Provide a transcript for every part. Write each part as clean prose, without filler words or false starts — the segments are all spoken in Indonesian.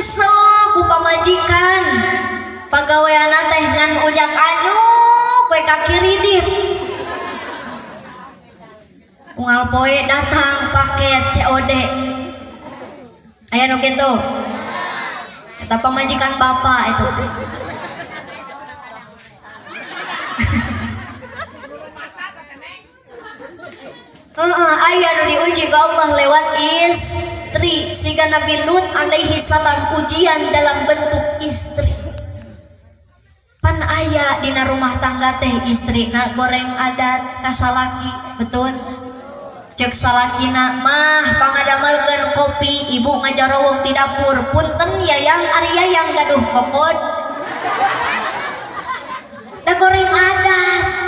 nyesel ku pamajikan pagaweana teh ngan ujak anyuk we kaki ridit unggal poe datang paket COD aya nu kitu eta pamajikan bapak itu teh aya nu diuji ke Allah lewat istri siga Nabi Lut alaihi salam ujian dalam bentuk istri pan aya dina rumah tangga teh istri na goreng adat kasalaki betul cek salakina mah pangadamelkeun kopi ibu ngajarowok di dapur punten yayang ari yayang gaduh kokod da goreng adat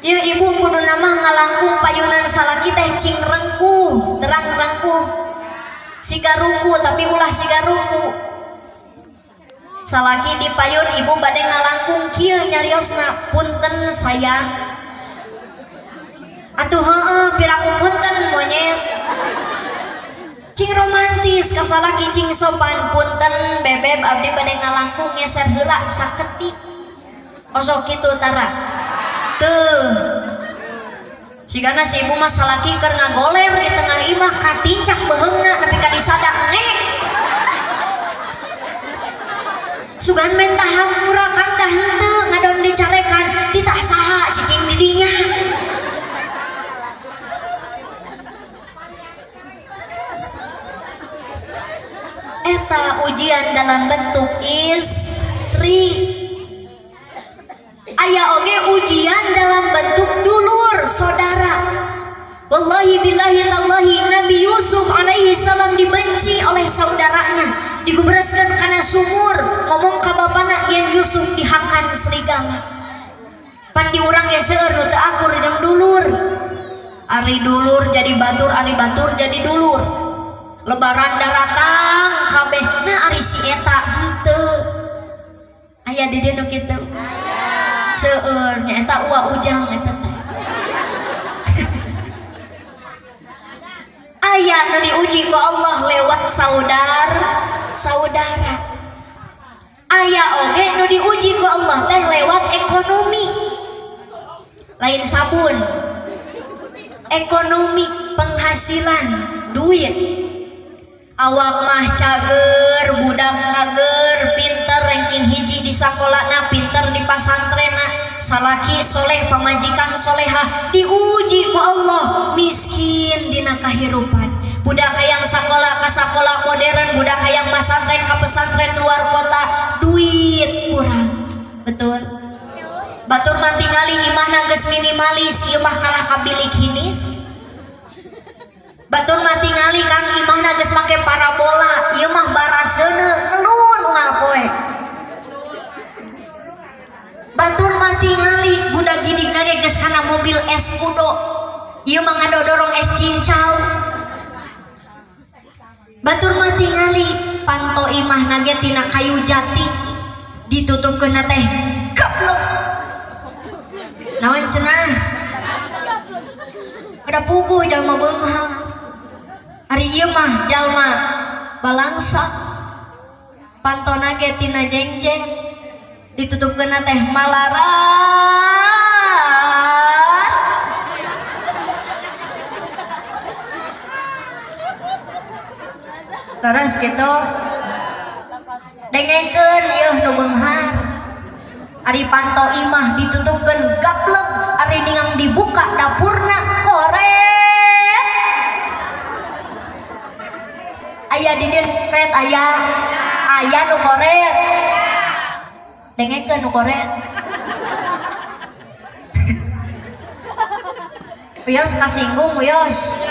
ieu ibu kudu nama ngalangkung payunan salaki teh cing rengkuh terang rengkuh siga ruku tapi ulah siga ruku salaki di payun ibu bade ngalangkung kieu nyariosna punten sayang atuh heueuh piraku punten monyet cing romantis ka salaki cing sopan punten bebeb abdi bade ngalangkung ngeser heula saketik osok kitu tara tuh sigana si ibu mah salaki keur ngagoler di tengah imah katincak beheungna nepi ka disadak nek sugan mentah hampura kandah henteu ngadon dicarekan titah saha cicing didinya eta ujian dalam bentuk istri aya oge ujian dalam bentuk dulur saudara wallahi billahi tallahi Nabi Yusuf alaihi salam dibenci oleh saudaranya digubraskeun kana sumur ngomong ka bapana yen Yusuf dihakan serigala pan di urang ge seueur nu teu akur jeung dulur ari dulur jadi batur ari batur jadi dulur lebaran daratang kabeh nah ari si eta henteu aya di dieu nu kitu seueur nya eta uwa ujang eta teh aya nu diuji ku Allah lewat saudara aya oge nu diuji ku Allah teh lewat ekonomi lain sabun ekonomi penghasilan duit awak mah cager budak cager pinter ranking hiji di sakolana pinter di pasantrena salaki soleh pamajikan solehah diuji ku Allah miskin dina kahirupan budak hayang sakola ka sakola modern budak hayang masantren ka pesantren luar kota duit kurang betul batur mah tingali imahna geus minimalis ieu mah kalah ka bilik hinis batur mah tingali kang imahna geus make parabola ieu mah baraseuna ngelun unggal poe batur mah tingali budak gidigna ge geus kana mobil es kudo ieu mah ngadodorong es cincau batur mah tingali panto imahna ge tina kayu jati ditutupkeun teh goblok naon cenah ada puguh jalma beunghang hari ieu mah jalma balangsa pantona ge tina jengjeng ditutupkeun teh malarat terus gitu dengekeun yeuh nu beunghar ari panto imah ditutupkeun gablek ari ningang dibuka dapurna korek aya di dieu ret aya nu korek dengekeun nu korek Uyos kasinggung Uyos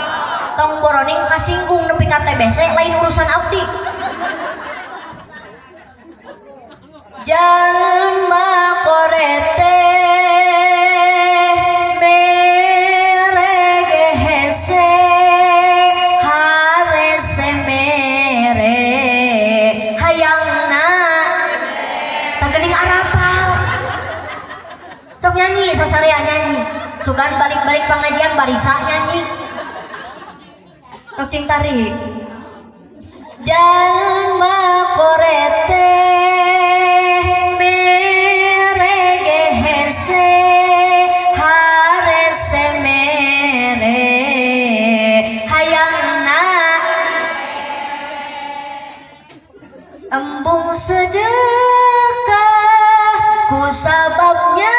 tong boroning kasinggung nepi ka TBC lain urusan abdi jalma korete merege hese harese mere hayangna tagening arapal sok nyanyi sasarea nyanyi sugan balik-balik pengajian barisa nyanyi tok cing tarik embung sedekah ku sababnya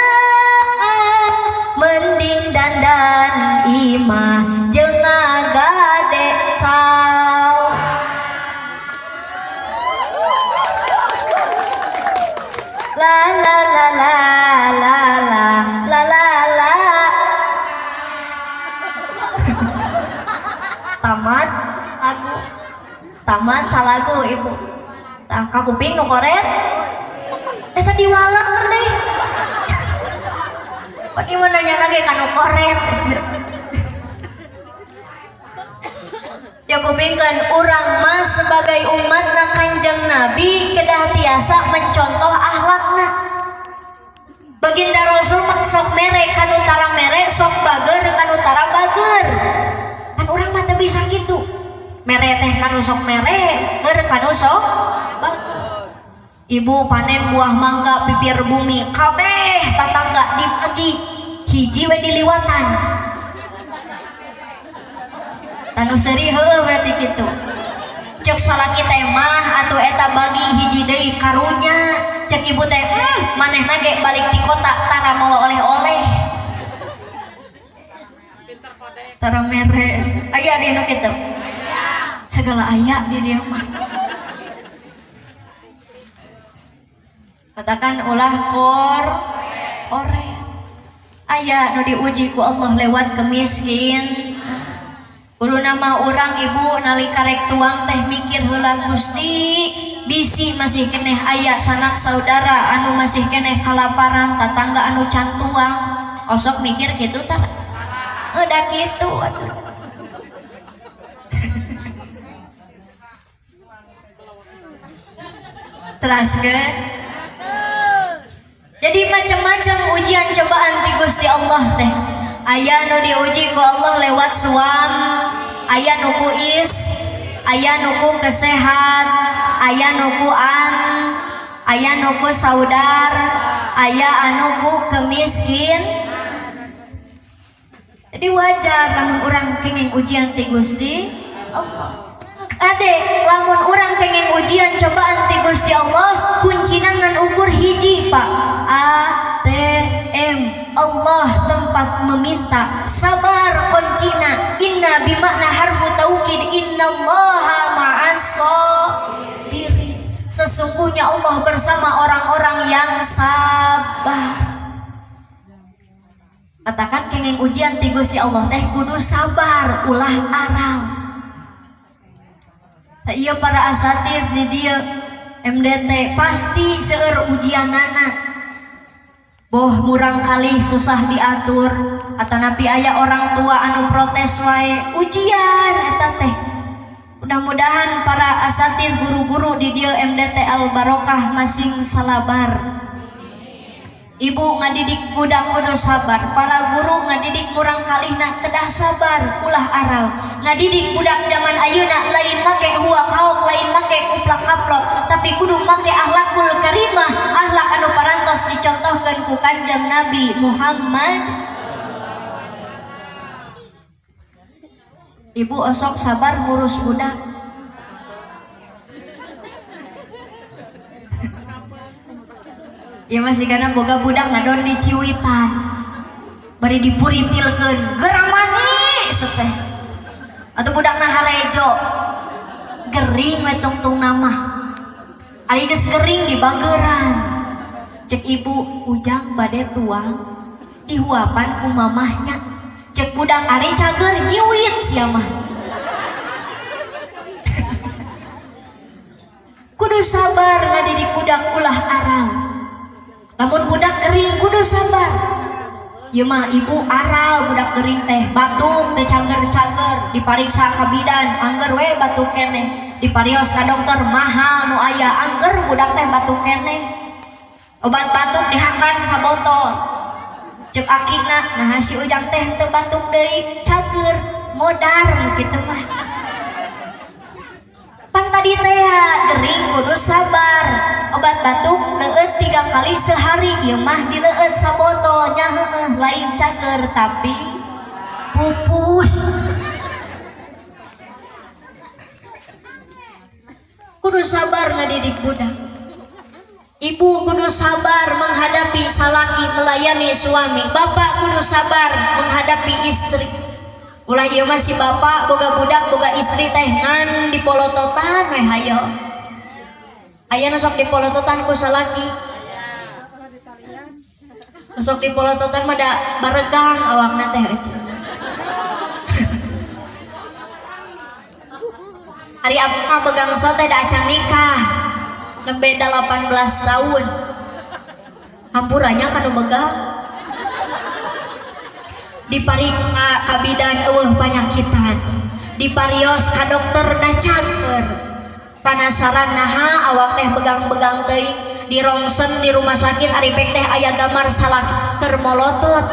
mending dandan imah jeung ngagade caw. La la la la la la la la la. Tamat lagu, tamat salagu ibu. Tah kakuping nu koret eta diwaler deh. Bagaimana nya lagi kanu koret. Ya kupingkeun urang mah sebagai umatna Kanjeng Nabi kedah tiasa mencontoh akhlakna. Baginda Rasul mah sok mere kanu tara mere, sok bager kanu tara bager. Kan urang mah teu bisa kitu. Mere teh kanu sok mere, ger kanu sok bager. Ibu panen buah mangga pipir bumi, kabeh tatangga dibagi, hiji we diliwatan. Tanu seuri heueuh berarti kitu. Cek salaki teh mah atuh eta bagi hiji deui karunya. Cek ibu teh manehna ge balik di kota tara mawa oleh-oleh. Tara mere aya di nu kitu. Segala aya di dieu mah. Katakan ulah kore. Aya nu diuji ku Allah lewat kemiskin. Kudu nama orang ibu nalika rek tuang teh mikir heula Gusti, bisi masih keneh aya sanak saudara anu masih keneh kalaparan, tatangga anu can tuang. Osok mikir kitu tah. Udah kitu atuh. Teraskeun. Jadi macam-macam ujian cobaan ti Gusti Allah teh. Aya nu diuji ku Allah lewat suam, aya nu kuis, aya nu ku kesehat, aya nu ku aya nu ku saudar, aya anu ku kemiskin. Jadi wajar lamun urang kenging ujian ti Gusti Allah. Ade, lamun urang kenging ujian cobaan ti Gusti Allah, kuncina ngan ukur hiji, Pak. ATM, Allah tempat meminta. Sabar kuncina. Inna bimakna harfu taukid, innallaha ma'as sabirin. Sesungguhnya Allah bersama orang-orang yang sabar. Katakan kenging ujian ti Gusti Allah teh kudu sabar, ulah aral. Iya para asatir di dia MDT pasti seueur ujianana. Boh murang kali susah diatur, atanapi aya orang tua anu protes wae ujian eta teh. Mudah-mudahan para asatir guru-guru di dia MDT Al Barokah masing salabar. Ibu ngadidik budak kudu sabar, para guru ngadidik murang kalihna kedah sabar, ulah aral. Ngadidik budak zaman ayeuna lain make huak hauk, lain make kuplak kaplok, tapi kudu make akhlakul karimah, akhlak anu parantos dicontohkeun ku Kanjeng Nabi Muhammad. Ibu osok sabar ngurus budak. Ya masih karena boga budak ngadon di Ciwitan, bari dipuritilkeun geramani seteh, atau budak naharejo gering we tungtung nama, ari geus gering di Banggeran, cek ibu ujang bade tuang dihuapan ku mamahnya, cek budak ari cager nyiwit sia mah. Kudu sabar ngadidik budak ulah aral. Lamun budak kering kudu sabar. Ieu mah ibu aral budak kering teh batuk teh cager-cager dipariksa ka bidan angger we batuk keneh diparios ka dokter mahal nu aya angger budak teh batuk keneh obat batuk dihakan sabotol cek akina nah si ujang teh teu batuk deui cager modar kitu mah pan tadi teh gering kudu sabar. Obat batuk leueut 3 kali sehari, ieu mah dileueut sabotol nya heueuh lain cager tapi pupus. kudu sabar ngadidik budak. Ibu kudu sabar menghadapi salaki melayani suami. Bapak kudu sabar menghadapi istri. Ulah ieu mah si bapak boga budak boga istri teh ngan dipolototan we hayo. Aya nu sok dipolototan ku salaki. Nu sok dipolototan mah da baregang awakna teh eueuh. Hari apa begang sote da acan nikah nembe 18 tahun hampurannya kanu begal dipariksa ka bidan eueuh panyakitan diparios ka dokter da cager panasaran naha awak teh begang-begang teuing dirongsen di rumah sakit ari pek teh aya gambar salaki termolotot.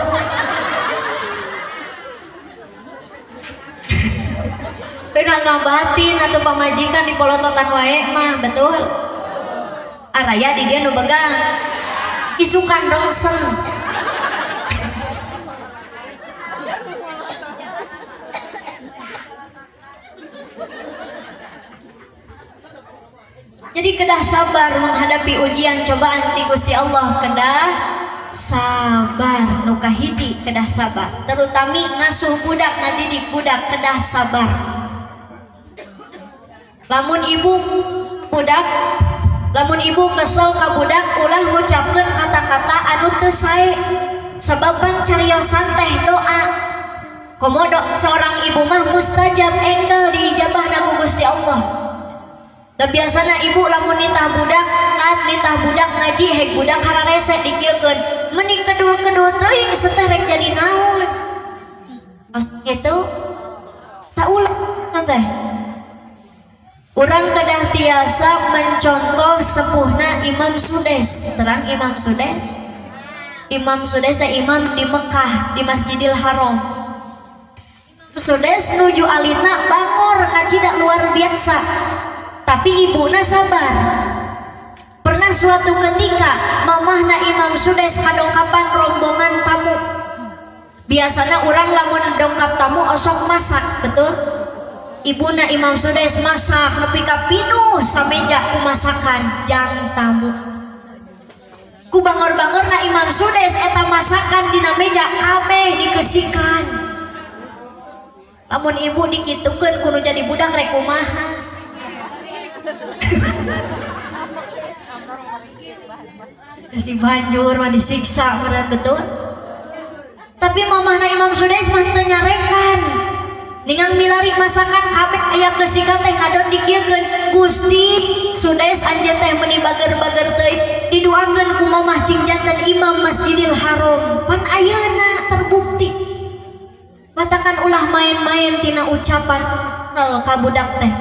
Pernah ngabatin atau pamajikan di polototan wae mah betul. Araya di dia nu begang isukan rongsen. Jadi kedah sabar menghadapi ujian cobaan ti Gusti Allah, kedah sabar nu kahiji kedah sabar, terutami ngasuh budak ngadidik budak kedah sabar. Lamun ibu kesel ka budak ulah ngucapkeun kata-kata anu teu sae sababan cariosan teh doa. Komodo seorang ibu mah mustajab enggal diijabahna ku Gusti Allah. Da biasana ibu lamun nitah budak ngaji hek budak hararese dikieukeun meni kedul-kedul teuing seteh rek jadi naon. Kitu tak ulah teh. Urang kedah tiasa mencontoh sepuhna Imam Sudes. Terang Imam Sudes. Imam Sudes teh imam di Mekah di Masjidil Haram. Sudes nuju alina bangor kacida luar biasa. Tapi ibuna sabar. Pernah suatu ketika mamahna Imam Sudes kadongkapan rombongan tamu. Biasana urang lamun dongkap tamu osok masak, betul? Ibuna Imam Sudes masak nepi ka pinuh sameja ku masakan jang tamu. Ku bangor-bangorna Imam Sudes eta masakan dina meja kabeh dikeusikeun. Lamun ibu dikitukeun kudu jadi budak rek kumaha. Terus dibanjur mah disiksa bener betul. Tapi mamahna Imam Sudes mah teu nyarekan. Ningang milari masakan kabeh aya keusikeun teh ngadon dikieukeun. Gusti Sudes anjeun teh meuni bager-bager teuing diduakeun ku mamah cing janten Imam Masjidil Haram. Pan ayeuna terbukti. Matakan ulah main-main tina ucapan kesel ka budak teh.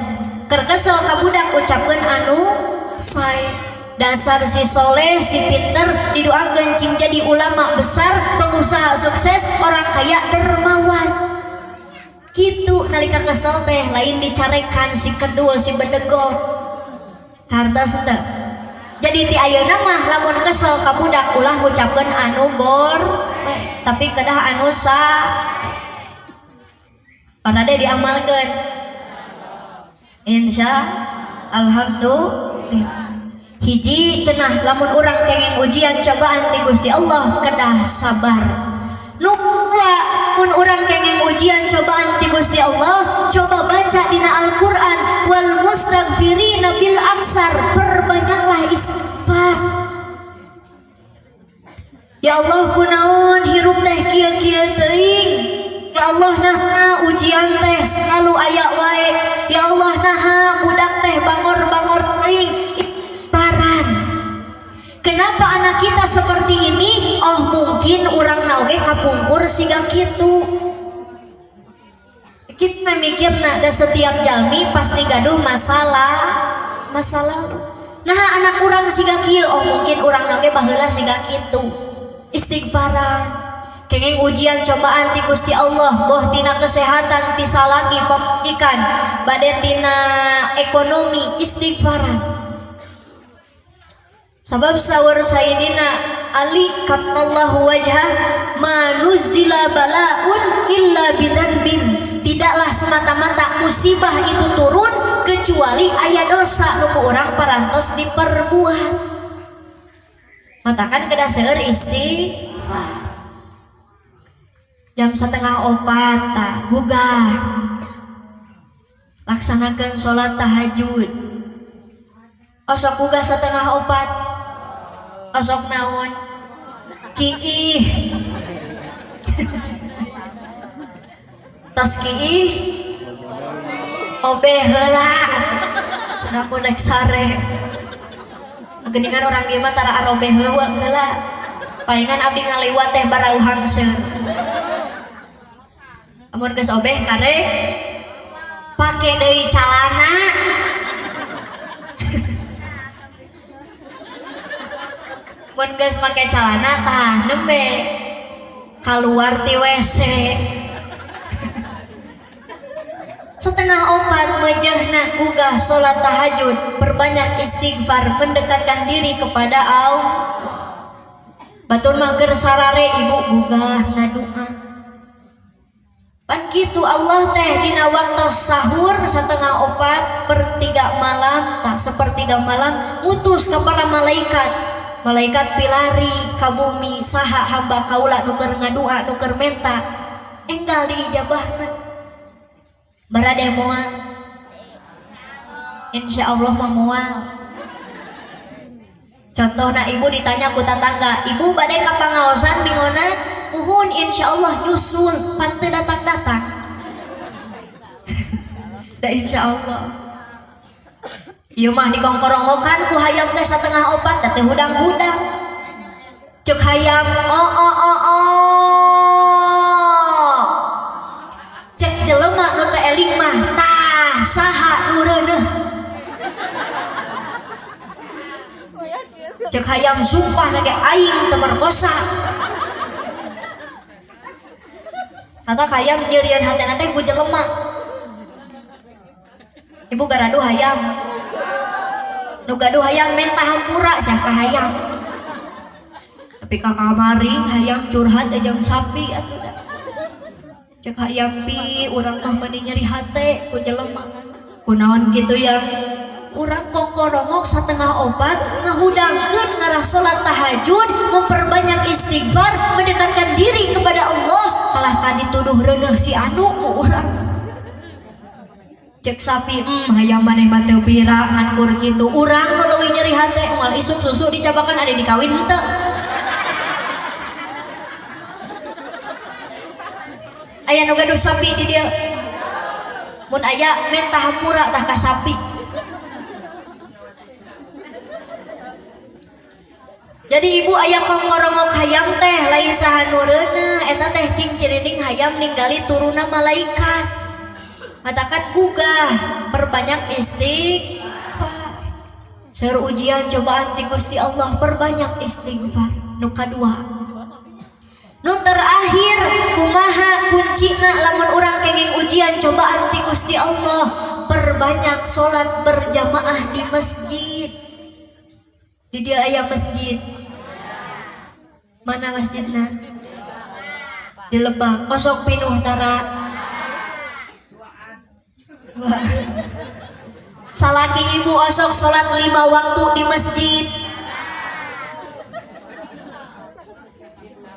Keur kesel ka budak ucapkeun anu sae. Dasar si soleh, si pinter didoakeun cing jadi ulama besar, pengusaha sukses, orang kaya dermawan. Gitu nalika kesel teh lain dicarekan si kedul si bedegol hartos teh. Jadi ti ayeuna mah lamun kesel ka budak ulah ngucapkeun anu bor tapi kedah anu sa panade diamalkeun insya alhamdulillah. Hiji cenah lamun urang kenging ujian cobaan ti Gusti Allah kedah sabar. Nu mun urang kenging ujian cobaan ti Gusti Allah, coba baca dina Al-Qur'an wal mustaghfirina bil amsar, perbanyaklah istighfar. Ya Allah kunaon hirup teh kieu-kieu teuing. Ya Allah naha ujian teh selalu aya wae. Ya Allah naha budak teh bangor-bangor teuing. Kenapa anak kita seperti ini? Oh mungkin orang nauge kapungkur siga kitu. Kita mikirna da setiap jalmi pasti gaduh masalah. Nah anak orang siga kieu, oh mungkin orang nauge baheula siga kitu. Istighfaran. Kenging ujian cobaan ti Gusti Allah, boh tina kesehatan ti salaki pemikiran, bade tina ekonomi, istighfaran. Sabab sawar sayyidina Ali karramallahu wajhah manuzila balaun illa bidzanbin, tidaklah semata-mata musibah itu turun kecuali kecuali aya dosa nu ku urang parantos diperbuat. Matakan kedah seueur istighfar. Jam 3:30 tah gugah laksanakeun sholat tahajud. Osok gugah 3:30 osok naon kiih tas kiih obeh heula cenah ku rek sare geuningan orang ieu mah tara arobeh heula palingan abdi ngaliwat teh barauhan seueur. Amun geus obeh karek pake deui calana. Mun geus make calana tah nembe kaluar ti WC. 3:30 mejehna gugah salat tahajud, perbanyak istighfar, mendekatkan diri kepada Allah. Batur mah keur sarare ibu gugah ngadoa. Pan kitu Allah teh dina waktu sahur 3:30 malam tak sepertiga malam mutus ka para malaikat pilari ka bumi saha hamba kaula nu keur ngadua nu keur menta enggal diijabahna barade moal insyaallah mah moal. Contohna ibu ditanya ku tatangga, ibu bade ka pangaosan bingona muhun insyaallah nyusul pan teu datang-datang. Da insyaallah. Ieu mah dikongkorongokan ku hayam teh 3:30 teh hudang-hudang. Ceuk hayam cek jelema nu teu eling mah tah saha nu reuneuh. Cek hayam sumpah lagi aing teu merkosa. Kata hayam nyeureun hatena teh ku jelema. Ibu garadu hayam. Nu gaduh hayam menta hampura sia ka hayam. Tapi ka kamari hayam curhat jeung sapi atuh da. Cek hayam pi urang mah meuni nyeri hate ku jelema. Kunaon kitu ya? Urang kokorongok 3:30 ngahudangkeun ngarah salat tahajud, memperbanyak istighfar, mendekatkan diri kepada Allah, kalah ka dituduh reuneuh si anu ku urang. Cek sapi hayam maneh mah teu pira ngankur kitu. Urang nu leuwih nyeri hate moal isuk susu dicabakan ade dikawin henteu. Aya nu gaduh sapi di dieu. Mun aya menta hampura tah ka sapi. Jadi ibu aya kongkorongok hayam teh lain saha nu reuneuh eta teh cing cirining hayam ningali turuna malaikat. Katakan gugah perbanyak istighfar. Seueur ujian cobaan ti Gusti Allah perbanyak istighfar. Nu kadua nu terakhir kumaha kuncina lamun urang kenging ujian cobaan ti Gusti Allah perbanyak salat berjamaah di masjid. Di dia aya masjid. Mana masjidna? Di Lebak. Kosok pinuh tara. Salaki ibu osok salat 5 waktu di masjid.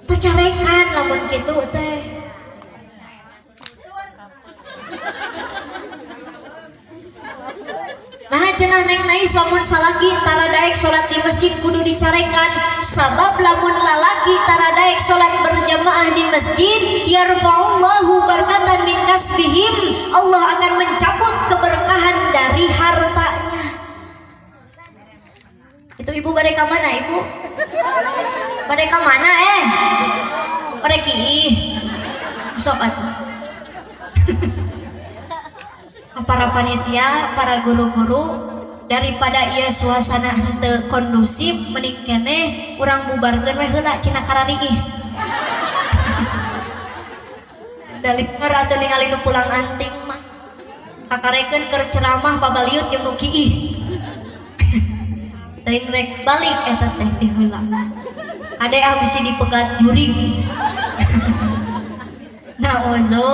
Tercarekan lamun kitu teh. Nah cenah neng nais lamun salaki tara daek salat di masjid kudu dicarekan sabab lamun lalaki tara daek salat berjamaah di masjid yarfa'ullahu barakatan min kasbihim, Allah akan mencabut keberkahan dari hartanya. Itu ibu bade ka mana ibu? Bade ka mana bade kiih sok atuh. Para panitia, para guru-guru, daripada ieu suasana henteu kondusif mending keneh urang bubarkeun we heula cina karariih. Dalieur atuh ningali nu pulang anting mah kakarekeun keur ceramah pabaliut jeung nu kiih. Teuing rek balik eta teh ti heula. Ade abisi dipegat jurig. Nah ozo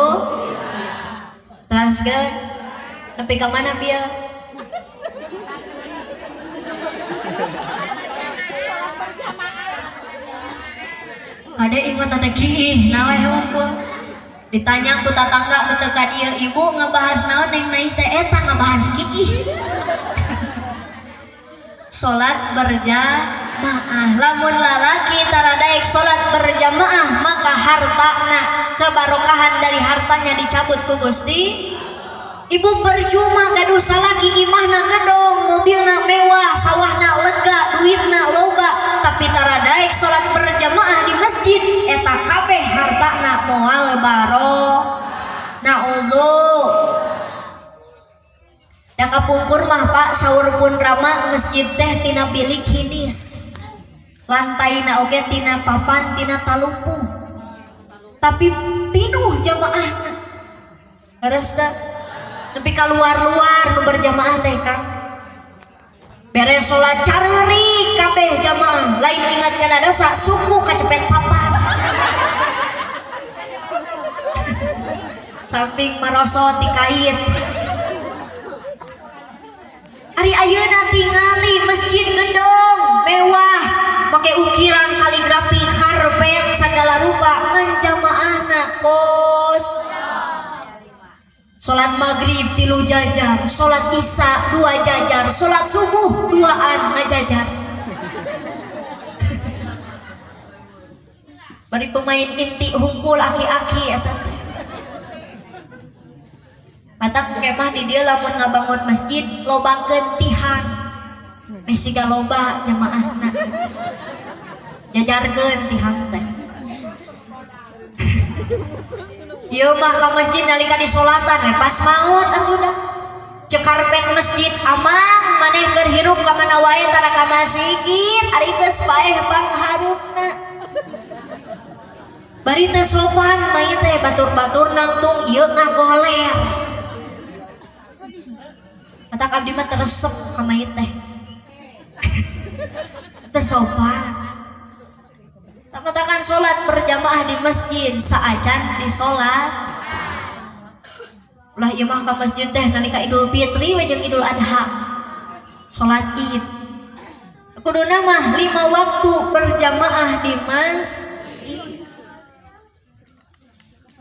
teruskeun tapi ke mana biar Ada ingat tante kiih nawe hukum. Ditanya ku tatangga teu ka dieu, ibu ngabahas naon neng nais teh eta ngabahas kiih. Salat berjamaah, lamun lalaki taradaek salat berjamaah maka hartana kebarokahan dari hartanya dicabut ku Gusti. Ibu percuma gaduh salaki imahna gedong, mobilna mewah, sawahna lega, duitna loba, tapi taradaek salat berjamaah di masjid eta kabeh hartana moal baro. Nauzu da kapungkur mah Pak saur pun rama masjid teh tina bilik hidis, lantaina oge tina papan tina talupu, tapi pinuh jamaahna leres da. Tapi keluar-luar nu berjamaah teh Kang beres sholat careurik kabeh jamaah, lain ingat kana dosa suku kacepet papan. Samping marosot ti kait. Ari ayeuna tingali masjid gedong mewah make ukiran kaligrafi karpet segala rupa ngan jamaahna kos. Sholat maghrib 3 jajar, sholat isya 2 jajar, sholat subuh 2an ngajajar. Bari pemain inti hungkul aki-aki eta teh. Matak kemah di dieu lamun ngabangun masjid lobakeun tihan. Mesiga loba jamaahna. Jajarkeun tihan teh. Ieu mah ka masjid nalika disolatan we pas maut atuh dah. Cek karpet masjid amang maneh keur hirup ka mana wae tara ka masjid ari geus paeh pangharupna. Bari teh sopan mayit teh batur-batur nangtung ieu ngagoler. Matak abdi mah teresep ka mayit teh. Teu sopan. Matakan sholat berjamaah di masjid saacan di sholat ulah ieu mah ka masjid teh nalika Idul Fitri we jeung Idul Adha sholat Id kuduna mah 5 waktu berjamaah di masjid.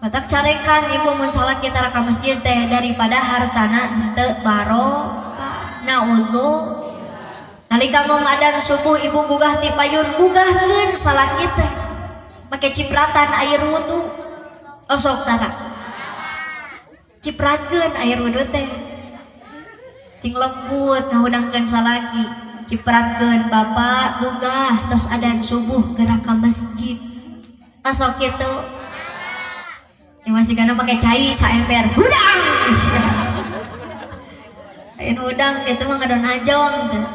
Matak carekan ibu mun salat kita ka masjid teh daripada hartana teu barokah. Nauzu nalika ngong adan subuh ibu gugah ti payun gugahkeun salaki teh make cipratan air wudu. Osok tara cipratkeun air wudu teh cing lembut ngahudangkeun salaki cipratkeun bapak gugah tos adan subuh gerak ka masjid. Osok kitu ya masih kana make cai saemper hudang ayeuna hudang kitu mah ngadon ajong cenah.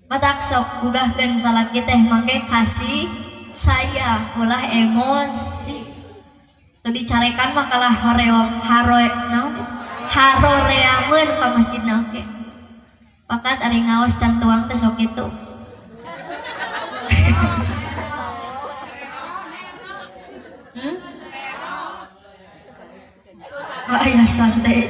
Matak sok gugahkeun salaki teh make kasih sayang ulah emosi. Teu dicarekan mah kalah haroreameun ka masjidna oge. Pakat ari ngaos can tuang teh sok kitu. Aya santai.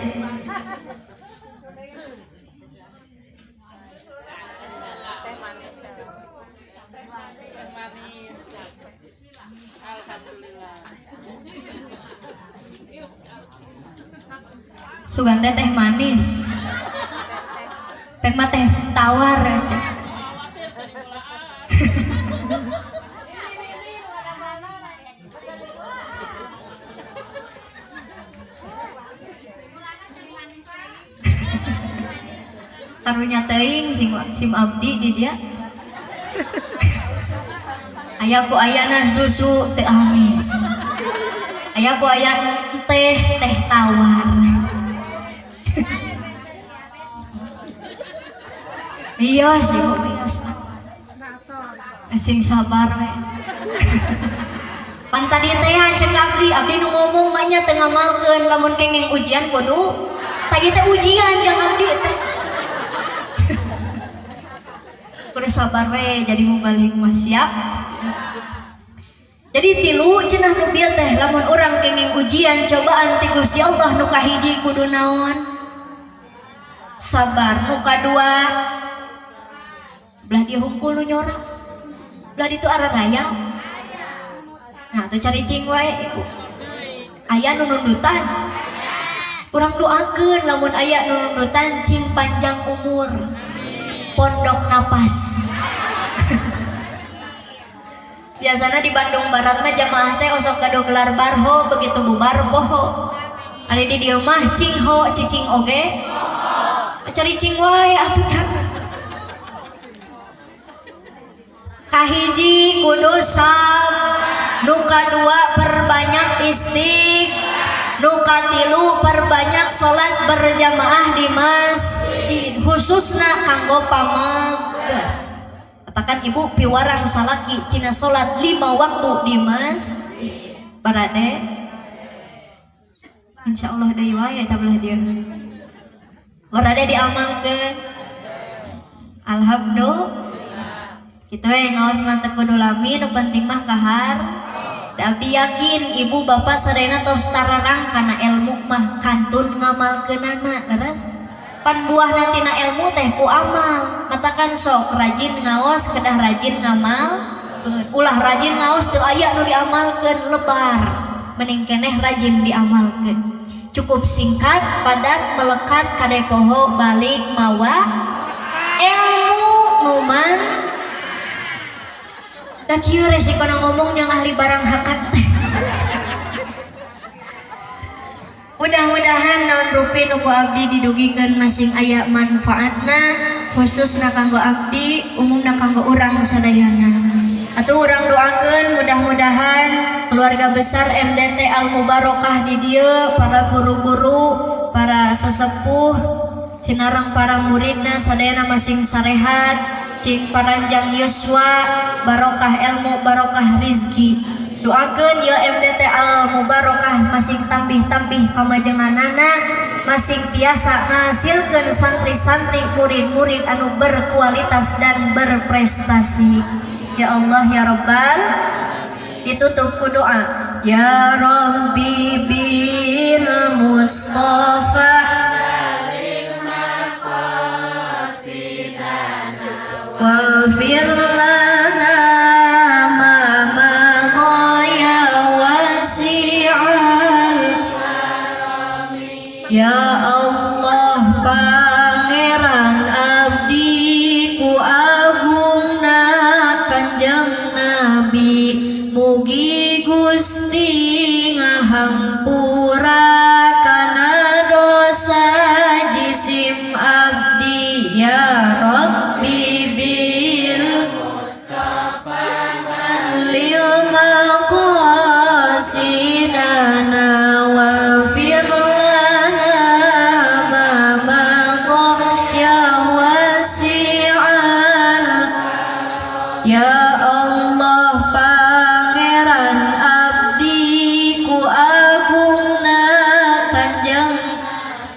Sugan teh manis. Pek mah teh tawar aja. Karunya teuing sim abdi di dia. Aya ku ayana susu teu amis. Aya ku aya teh tawar. Iya sih kok biasa. Asing sabar we. Pan tadi teh cek abdi nu ngomong banyak teu ngamalkeun lamun kenging ujian kudu tadi teh ujian jeung abdi teh. Kudu sabar we jadi mubalik mah siap. Jadi tilu cenah nu bieu teh lamun urang kenging ujian cobaan ti Gusti Allah nu kahiji kudu naon? Sabar. Nu kadua belah dia hungkul nu nyorak belah itu arah raya Nah tuh cari cing wae ibu. Aya nu nundutan. Urang doakeun lamun aya nu nundutan cing panjang umur. Pondok napas. Biasanya di Bandung Barat mah jamaah teh osok kado gelar barho begitu bubar poho. Ari di dieu mah cing ho cicing oge. Cari cing wae atuh tah. Kahiji kudu sab, nu kadua perbanyak nu katilu perbanyak salat berjamaah di masjid khususna kanggo pamegah. Katakan ibu piwarang salaki cina salat 5 waktu di masjid. Barade insyaallah deui wae eta belah dia. Barade diamalkeun. Alhamdulillah. Kitu we ngaos mantep kudu lami nu penting mah kahar. Da abdi yakin ibu bapak sadayana tos tararang kana ilmu mah kantun ngamalkeunana geus. Pan buahna tina ilmu teh ku amal. Katakan sok rajin ngaos kedah rajin ngamal. Ulah rajin ngaos teu aya nu diamalkeun lebar. Mending keneh rajin diamalkeun. Cukup singkat, padat, melekat, kade poho, balik, mawa ilmu numan. Da kieu resiko ngomong jeung ahli barang hakat. Mudah-mudahan naon rupi nu ku abdi didugikeun masing aya manfaatna khususna kanggo abdi umumna kanggo urang sadayana. Atuh urang doakeun mudah-mudahan keluarga besar MDT Al Mubarokah di dieu, para guru-guru, para sesepuh, cinarang para muridna sadayana masing sarehat, cing paranjang yuswa, barokah ilmu, barokah rizki. Doakeun ya MDT Al Mubarokah masing tambih-tambih kamajenganana, masing tiasa ngahasilkeun santri-santri murid-murid anu berkualitas dan berprestasi. Ya Allah ya Rabbal. Ditutup ku doa. Ya Rabbi bil Mustafa wafir lana ma madaya wasi'al. Ya Allah pangeran abdi ku agungna kanjeng Nabi, mugi Gusti ngahampura kana dosa jisim abdi. Ya Rabbi bil Mustafa lil maqasidana wafir lana ma maqa ya wasi'al. Ya Allah pangeran abdi ku agungna kanjeng,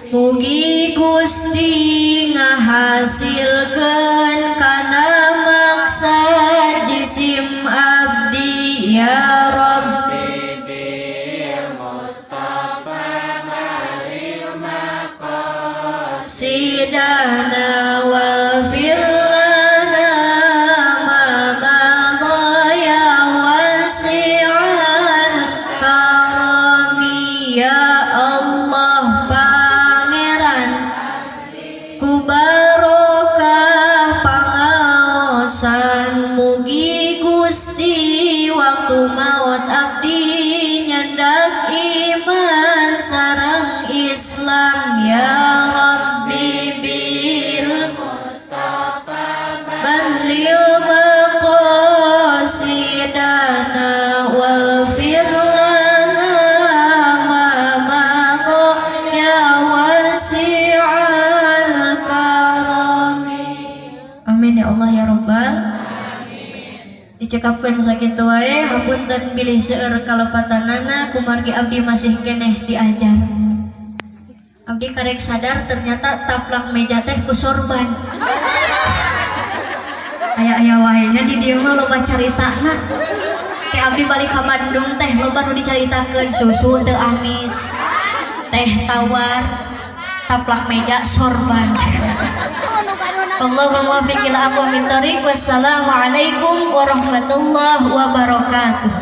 mugi Gusti ngahasilkeun kana maksad jisim abdi. Ya Rabbi bil Mustafa malil maqasidana wafir lana ma madaya wasi'al karami. Ya Allah pangeran ku barokah pangaosan, mugi Gusti waktu maut abdi nyandak iman sareng Islam. Ya Rabbi bil Mustafa balil maqasidana wafir lana ma maqa ya wasi'al karami. Amin ya Allah ya Rabbal. Dicekapkeun sakitu wae, hapunten bilih seueur kalepatanana kumargi abdi masih keneh diajar. Abdi karek sadar ternyata taplak meja teh ku sorban. Aya-aya wae nya di dieu mah loba caritana. Kayak abdi balik ka Bandung teh loba nu dicaritakeun, susu teu amis, teh tawar, taplak meja sorban. Allahumma fiqil aqwa min tariq. Wassalamualaikum warahmatullahi wabarakatuh.